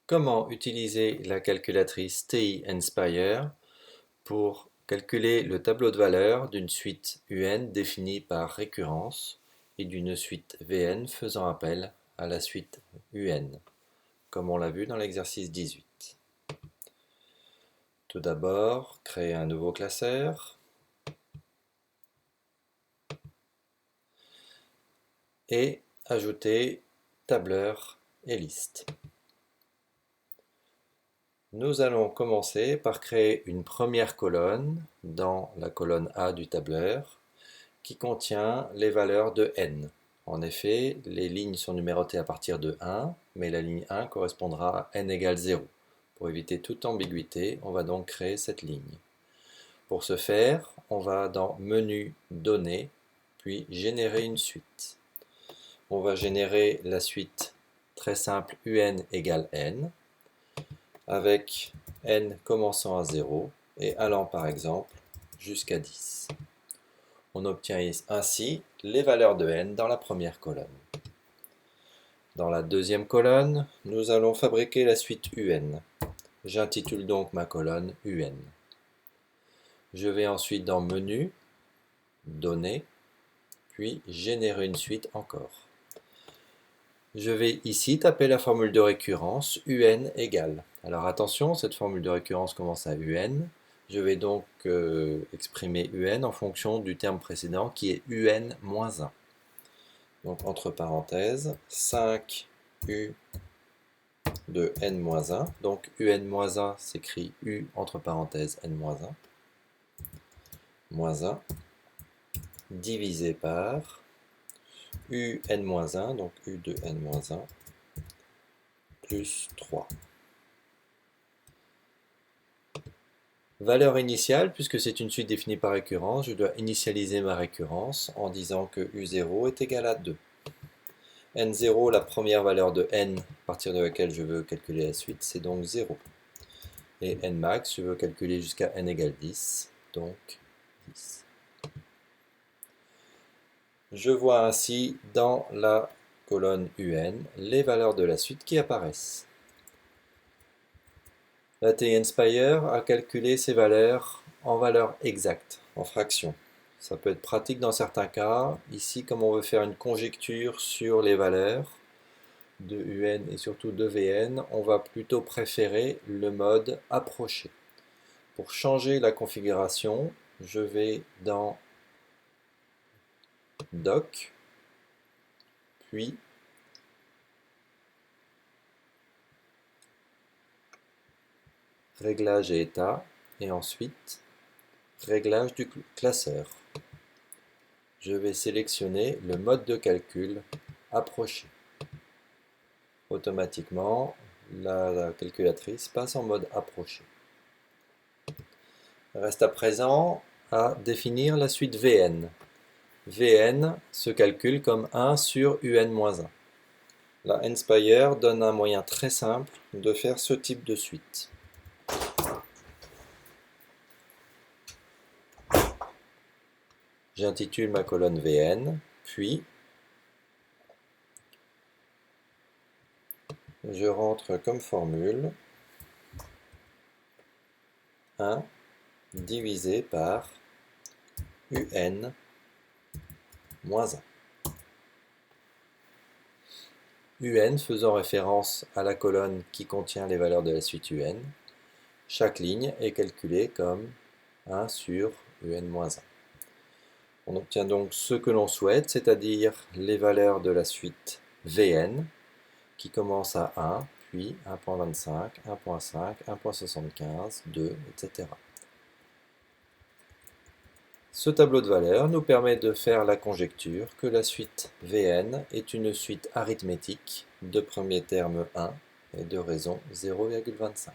Comment utiliser la calculatrice TI Nspire pour calculer le tableau de valeurs d'une suite UN définie par récurrence et d'une suite VN faisant appel à la suite UN, comme on l'a vu dans l'exercice 18. Tout d'abord, créer un nouveau classeur et ajouter tableur et liste. Nous allons commencer par créer une première colonne dans la colonne A du tableur qui contient les valeurs de n. En effet, les lignes sont numérotées à partir de 1, mais la ligne 1 correspondra à n égale 0. Pour éviter toute ambiguïté, on va donc créer cette ligne. Pour ce faire, on va dans Menu, Données, puis Générer une suite. On va générer la suite très simple UN égale n, avec n commençant à 0 et allant par exemple jusqu'à 10. On obtient ainsi les valeurs de n dans la première colonne. Dans la deuxième colonne, nous allons fabriquer la suite UN. J'intitule donc ma colonne UN. Je vais ensuite dans Menu, Données, puis Générer une suite encore. Je vais ici taper la formule de récurrence UN égale. Alors attention, cette formule de récurrence commence à UN. Je vais donc exprimer UN en fonction du terme précédent qui est UN-1. Donc entre parenthèses, 5U de N-1. Donc UN-1 s'écrit U entre parenthèses N-1. Moins 1 divisé par UN-1, donc U de N-1 plus 3. Valeur initiale, puisque c'est une suite définie par récurrence, je dois initialiser ma récurrence en disant que U0 est égal à 2. N0, la première valeur de n à partir de laquelle je veux calculer la suite, c'est donc 0. Et nmax, je veux calculer jusqu'à n égale 10, donc 10. Je vois ainsi dans la colonne UN les valeurs de la suite qui apparaissent. La TI Nspire a calculé ces valeurs en valeurs exactes, en fractions. Ça peut être pratique dans certains cas. Ici, comme on veut faire une conjecture sur les valeurs de UN et surtout de VN, on va plutôt préférer le mode approché. Pour changer la configuration, je vais dans Doc, puis Réglages et état, et ensuite Réglage du classeur. Je vais sélectionner le mode de calcul approché. Automatiquement, la calculatrice passe en mode approché. Reste à présent à définir la suite VN. VN se calcule comme 1 sur UN-1. La Nspire donne un moyen très simple de faire ce type de suite. J'intitule ma colonne VN, puis je rentre comme formule 1 divisé par UN moins 1. UN faisant référence à la colonne qui contient les valeurs de la suite UN. Chaque ligne est calculée comme 1 sur UN-1. On obtient donc ce que l'on souhaite, c'est-à-dire les valeurs de la suite VN qui commence à 1, puis 1.25, 1.5, 1.75, 2, etc. Ce tableau de valeurs nous permet de faire la conjecture que la suite Vn est une suite arithmétique de premier terme 1 et de raison 0,25.